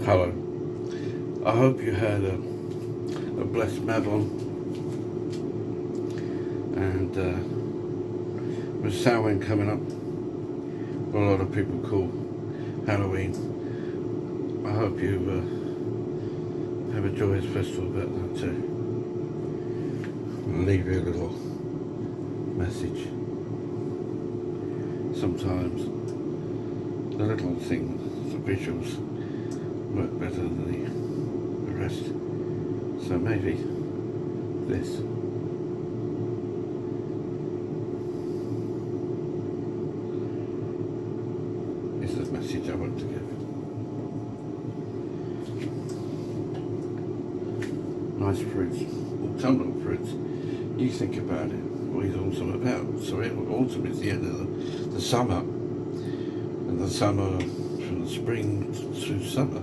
Hello. I hope you had a blessed Mabon and with Samhain coming up, what a lot of people call Halloween. I hope you have a joyous festival about that too. I'll leave you a little message. Sometimes the little things, the visuals, work better than the rest. So maybe this. Is the message I want to give. Nice fruits, autumnal fruits. You think about it, what is autumn about? So autumn is the end of the summer, and the summer, from the spring through summer,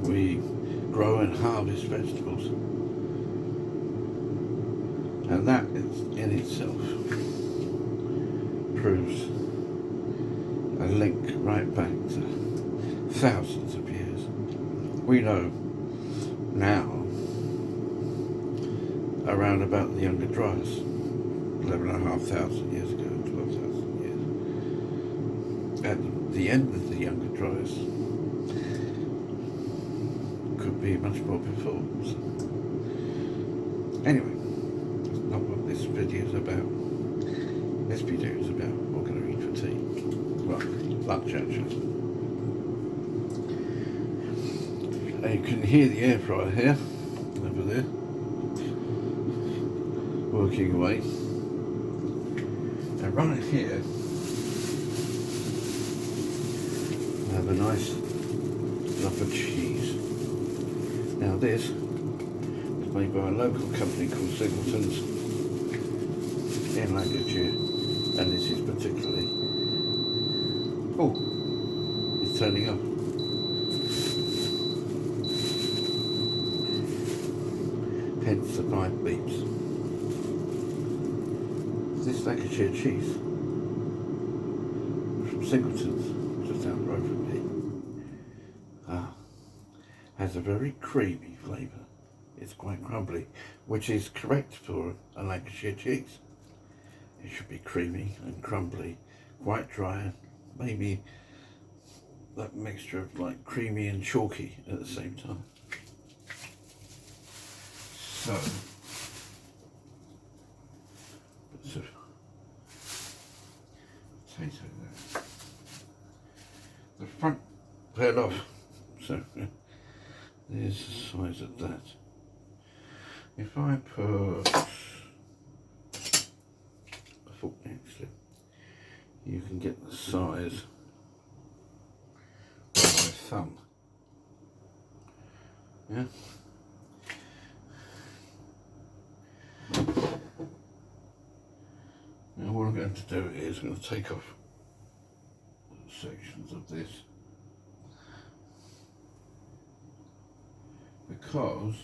we grow and harvest vegetables, and that in itself proves a link right back to thousands of years. We know now around about the Younger Dryas, 11,500 years ago, 12,000 years. At the end of the Younger Dryas could be much more before. So. Anyway, that's not what this video is about. This video is about what we're going to eat for tea. Well, lunch actually. You can hear the air fryer here, over there, working away. And right here, I have a nice lump of cheese. Now this is made by a local company called Singleton's in Lancashire, and this is particularly, oh, it's turning up. Hence the 5 beeps. This Lancashire cheese from Singleton's, just down the road from me, has a very creamy flavour. It's quite crumbly, which is correct for a Lancashire cheese. It should be creamy and crumbly, quite dry, maybe that mixture of like creamy and chalky at the same time. So, bits of potato there. The front peeled off, so there's the size of that. If I put a fork next to it, you can get the size of my thumb. Yeah. Now what I'm going to do is I'm going to take off sections of this, because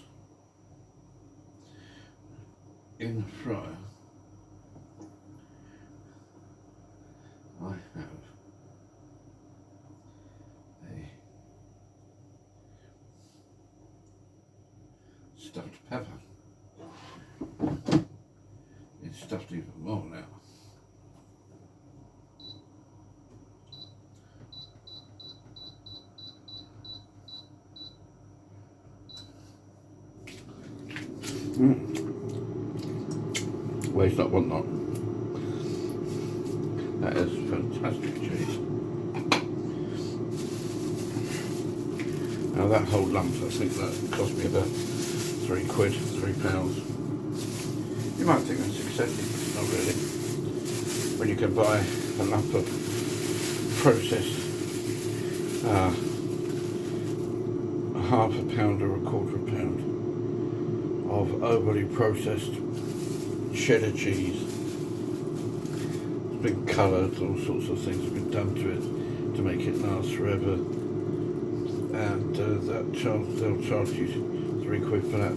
in the fryer I have a stuffed pepper. It's stuffed even more now. Waste not, want not. That is fantastic cheese. Now that whole lump, I think that cost me about £3, £3. You might think that's excessive, but not really. When you can buy a lump of processed, a half a pound or a quarter of a pound of overly processed cheddar cheese. It's been coloured, all sorts of things have been done to it to make it last forever. And they'll charge you £3 for that.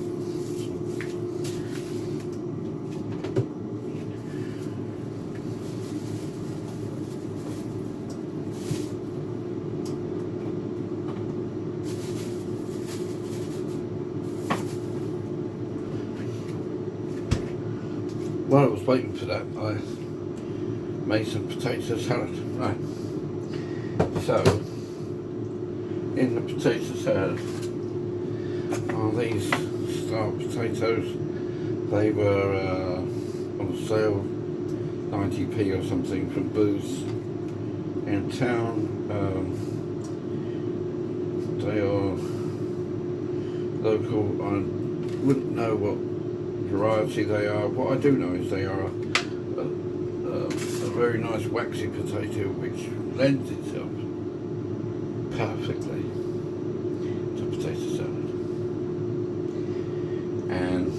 while I was waiting for that, I made some potato salad. Right. So, in the potato salad are these star potatoes. They were on sale, 90p or something from Booths in town. They are local. I wouldn't know what variety they are. What I do know is they are a very nice waxy potato which lends itself perfectly to potato salad. And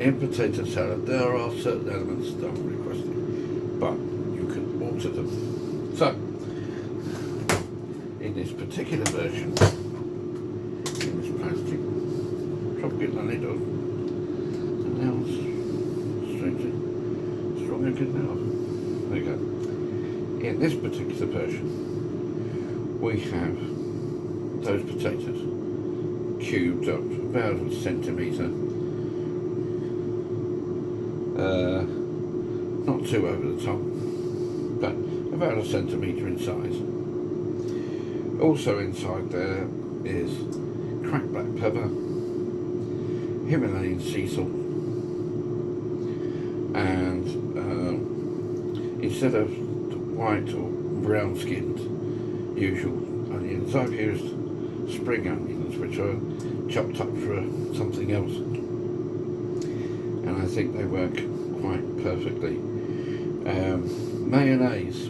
in potato salad there are certain elements that I'm requesting, but you can alter them. So, in this particular version, in this plastic, try getting the lid on, and now it's strangely strong again now. There you go. In this particular version, we have those potatoes cubed up about a centimetre, not too over the top, but about a centimetre in size. Also inside there is cracked black pepper, Himalayan sea salt, and instead of the white or brown skinned usual onions, I've used spring onions which are chopped up for something else, and I think they work quite perfectly. Mayonnaise,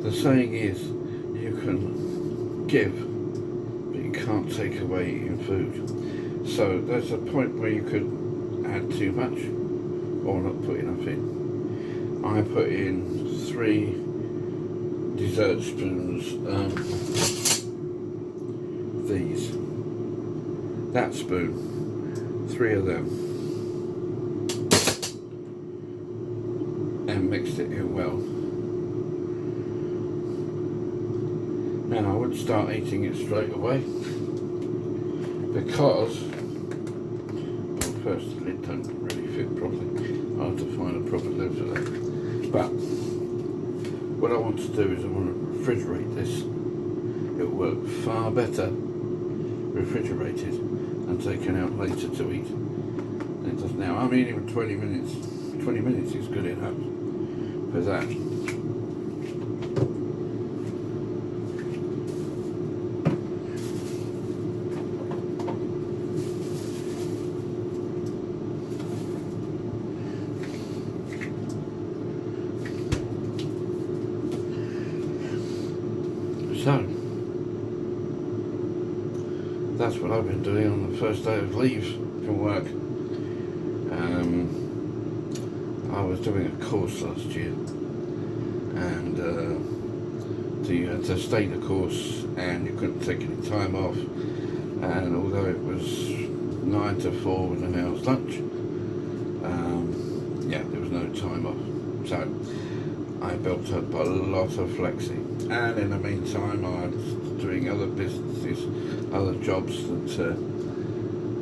the saying is you can give but you can't take away in food, so there's a point where you could add too much or not put enough in. I put in 3 dessert spoons, that spoon, 3 of them, and mixed it in well. Now I wouldn't start eating it straight away because, well, first the lid don't really fit properly. I'll have to find a proper lid for that. But what I want to do is I want to refrigerate this. It'll work far better refrigerated and taken out later to eat than it does now. I mean, even 20 minutes. 20 minutes is good enough for that. So, that's what I've been doing on the first day of leave from work. I was doing a course last year, and you had to stay the course and you couldn't take any time off, and although it was 9 to 4 with an hour's lunch, there was no time off. So I built up a lot of flexi, and in the meantime I was doing other businesses, other jobs that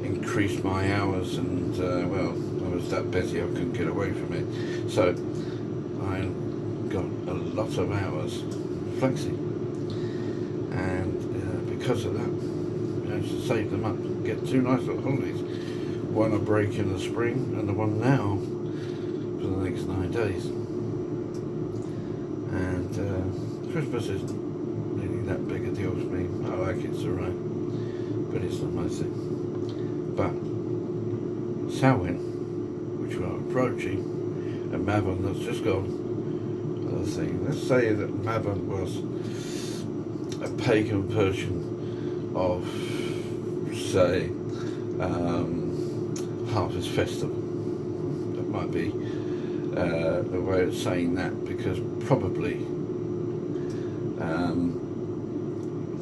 increased my hours, and I was that busy I couldn't get away from it. So I got a lot of hours flexi, and because of that I managed to save them up and get 2 nice little holidays. One a break in the spring and the one now for the next 9 days. And Christmas isn't really that big a deal for me. I like it, it's alright, but it's not my thing. But Samhain, which we are approaching, and Mabon that's just gone, other thing. Let's say that Mabon was a pagan version of, say, Harvest Festival. That might be the way of saying that, because probably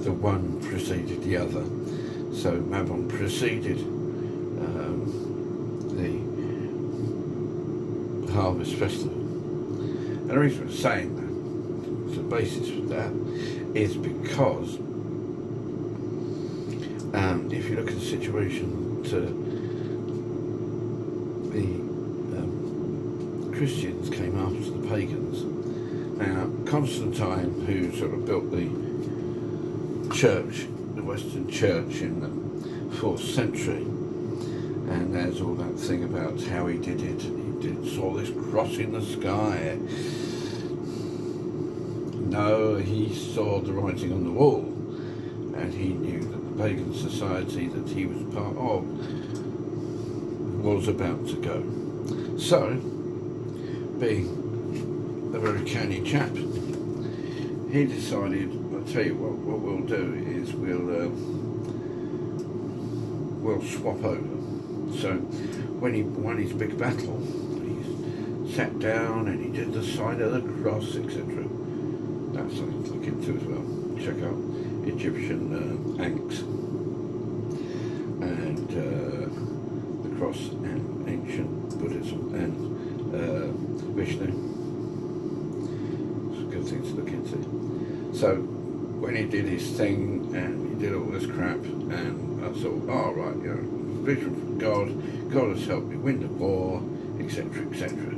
the one preceded the other. So Mabon preceded the Harvest Festival. And the reason I'm saying that, the basis for that, is because if you look at the situation to the Christians came after the pagans. Now, Constantine, who sort of built the church, the Western Church in the 4th century, and there's all that thing about how he did it. Saw this cross in the sky. No, he saw the writing on the wall, and he knew that the pagan society that he was part of was about to go. So, being a very canny chap, he decided, I'll tell you what we'll do is we'll swap over. So when he won his big battle, he sat down and he did the sign of the cross, etc. That's something to look into as well. Check out Egyptian Ankhs and the cross and ancient Buddhism and Vishnu. It's a good thing to look into. So when he did his thing and he did all this crap, and I thought, oh right, you know, vision from God, God has helped me win the war, etc., etc.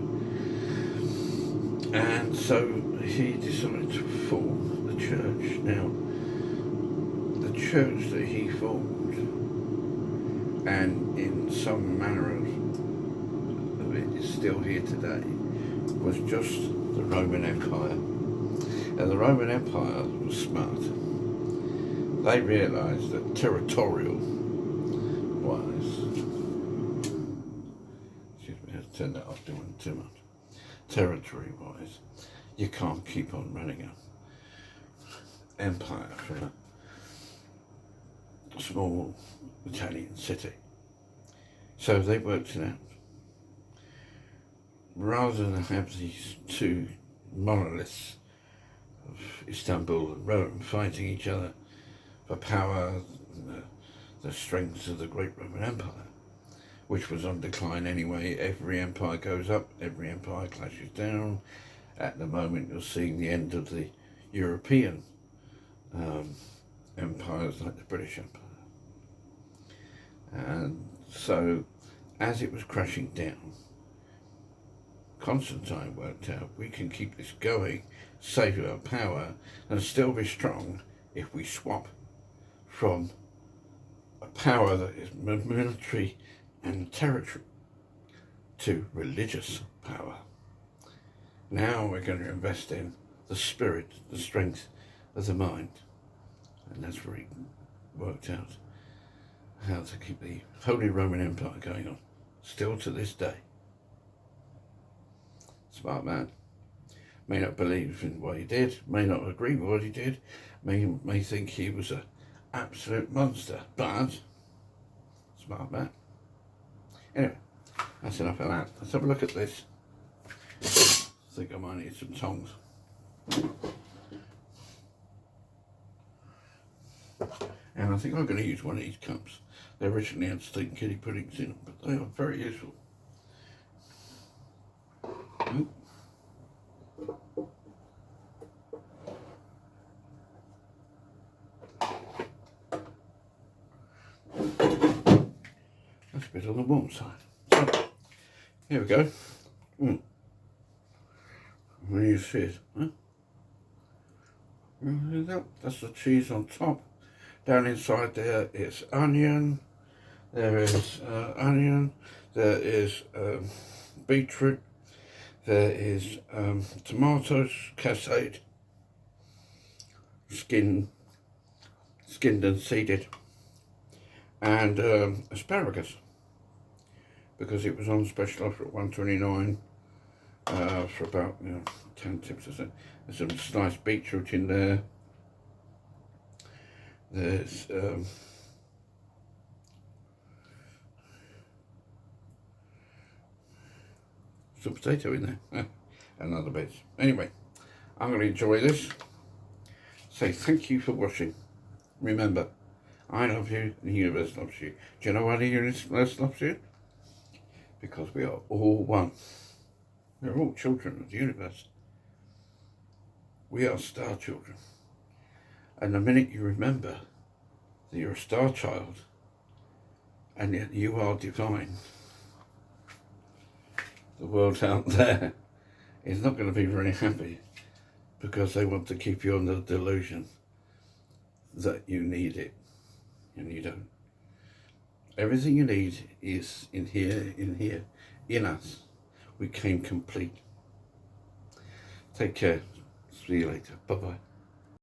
And so he decided to form the church. Now, the church that he formed, and in some manner of it is still here today, was just the Roman Empire. And the Roman Empire was smart. They realised that territorial wise, excuse me, I have to turn that off, doing too much. Territory wise, you can't keep on running an empire from a small Italian city. So they worked it out. Rather than have these two monoliths of Istanbul and Rome fighting each other for power, and the strengths of the great Roman Empire, which was on decline anyway. Every empire goes up, every empire clashes down. At the moment you're seeing the end of the European empires like the British Empire. And so as it was crashing down, Constantine worked out we can keep this going, save our power, and still be strong if we swap from a power that is military and territory to religious power. Now we're going to invest in the spirit, the strength of the mind. And that's where he worked out how to keep the Holy Roman Empire going on, still to this day. Smart man. May not believe in what he did, may not agree with what he did, may think he was an absolute monster, but smart man. Anyway, that's enough of that. Let's have a look at this. I think I might need some tongs. And I think I'm going to use one of these cups. They originally had steamed kiddie puddings in them, but they are very useful. That's a bit on the warm side. So, here we go. When you see it, that's the cheese on top. Down inside there is onion. There is onion. There is beetroot. There is tomatoes, cascade, skinned and seeded, and asparagus, because it was on special offer at $1.29 for about 10 tips or so. There's some sliced beetroot in there. There's some potato in there and other bits. Anyway, I'm going to enjoy this. Say thank you for watching. Remember, I love you and the universe loves you. Do you know why the universe loves you? Because we are all one. We're all children of the universe. We are star children. And the minute you remember that you're a star child and yet you are divine, the world out there is not going to be very happy, because they want to keep you under the delusion that you need it, and you don't. Everything you need is in here, in us. We came complete. Take care. See you later. Bye-bye.